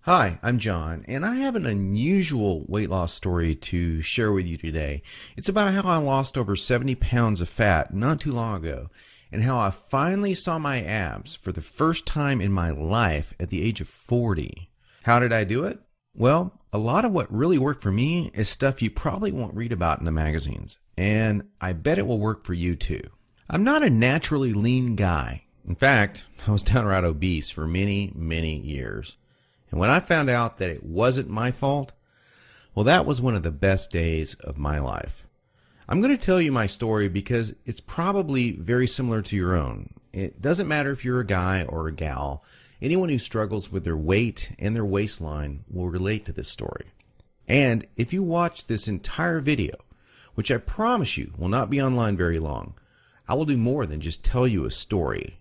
Hi, I'm John, and I have an unusual weight loss story to share with you today. It's about how I lost over 70 pounds of fat not too long ago, and how I finally saw my abs for the first time in my life at the age of 40. How did I do it? Well, a lot of what really worked for me is stuff you probably won't read about in the magazines, and I bet it will work for you too. I'm not a naturally lean guy. In fact, I was downright obese for many years. And when I found out that it wasn't my fault, well, that was one of the best days of my life. I'm going to tell you my story because it's probably very similar to your own. It doesn't matter if you're a guy or a gal. Anyone who struggles with their weight and their waistline will relate to this story. And if you watch this entire video, which I promise you will not be online very long, I will do more than just tell you a story.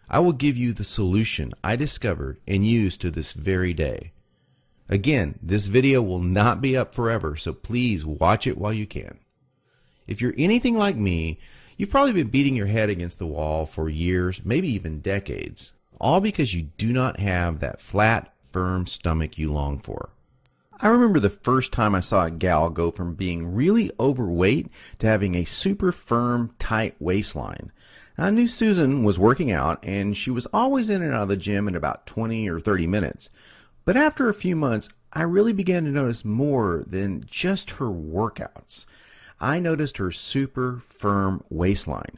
I will give you the solution I discovered and use to this very day. Again, this video will not be up forever, so please watch it while you can. If you're anything like me, you've probably been beating your head against the wall for years, maybe even decades, all because you do not have that flat, firm stomach you long for. I remember the first time I saw a gal go from being really overweight to having a super firm, tight waistline. I knew Susan was working out, and she was always in and out of the gym in about 20 or 30 minutes. But after a few months, I really began to notice more than just her workouts. I noticed her super firm waistline.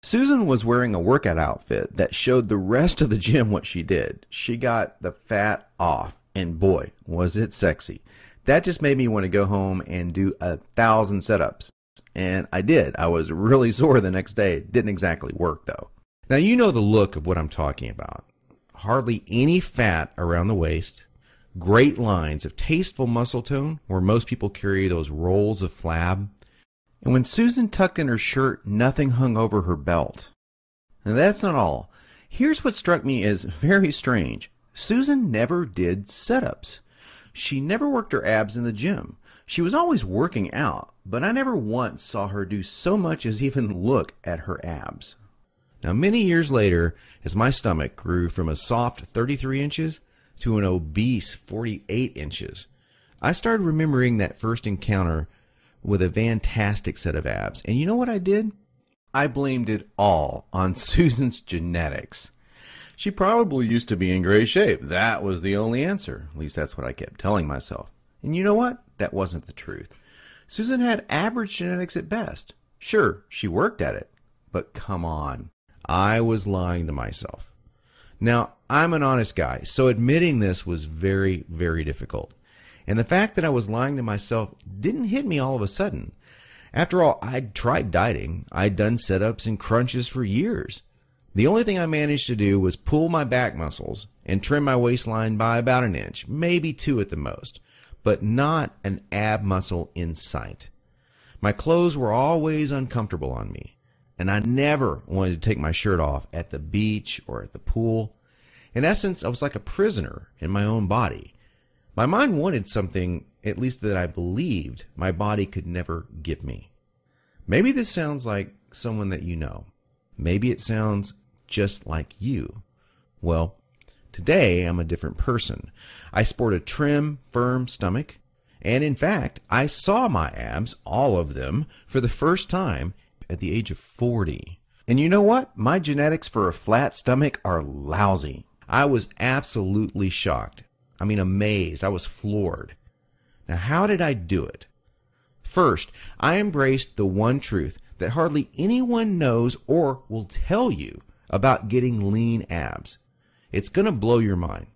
Susan was wearing a workout outfit that showed the rest of the gym what she did. She got the fat off, and boy, was it sexy. That just made me want to go home and do 1,000 setups. And I did. I was really sore the next day. It didn't exactly work, though. Now, you know the look of what I'm talking about. Hardly any fat around the waist, great lines of tasteful muscle tone where most people carry those rolls of flab. And when Susan tucked in her shirt, nothing hung over her belt. Now, that's not all. Here's what struck me as very strange. Susan never did setups. She never worked her abs in the gym. She was always working out, but I never once saw her do so much as even look at her abs. Now, many years later, as my stomach grew from a soft 33 inches to an obese 48 inches, I started remembering that first encounter with a fantastic set of abs. And you know what I did? I blamed it all on Susan's genetics. She probably used to be in great shape. That was the only answer. At least that's what I kept telling myself. And you know what? That wasn't the truth. Susan had average genetics at best. Sure, she worked at it. But come on. I was lying to myself. Now, I'm an honest guy, so admitting this was very difficult. And the fact that I was lying to myself didn't hit me all of a sudden. After all, I'd tried dieting. I'd done sit-ups and crunches for years. The only thing I managed to do was pull my back muscles and trim my waistline by about an inch, maybe 2 at the most, but not an ab muscle in sight. My clothes were always uncomfortable on me, and I never wanted to take my shirt off at the beach or at the pool. In essence, I was like a prisoner in my own body. My mind wanted something, at least that I believed, my body could never give me. Maybe this sounds like someone that you know. Maybe it sounds just like you. Well, today I'm a different person. I sport a trim, firm stomach, and in fact, I saw my abs, all of them, for the first time at the age of 40. And you know what? My genetics for a flat stomach are lousy. I was absolutely shocked. I mean, amazed. I was floored. Now, how did I do it? First, I embraced the one truth that hardly anyone knows or will tell you about getting lean abs. It's going to blow your mind.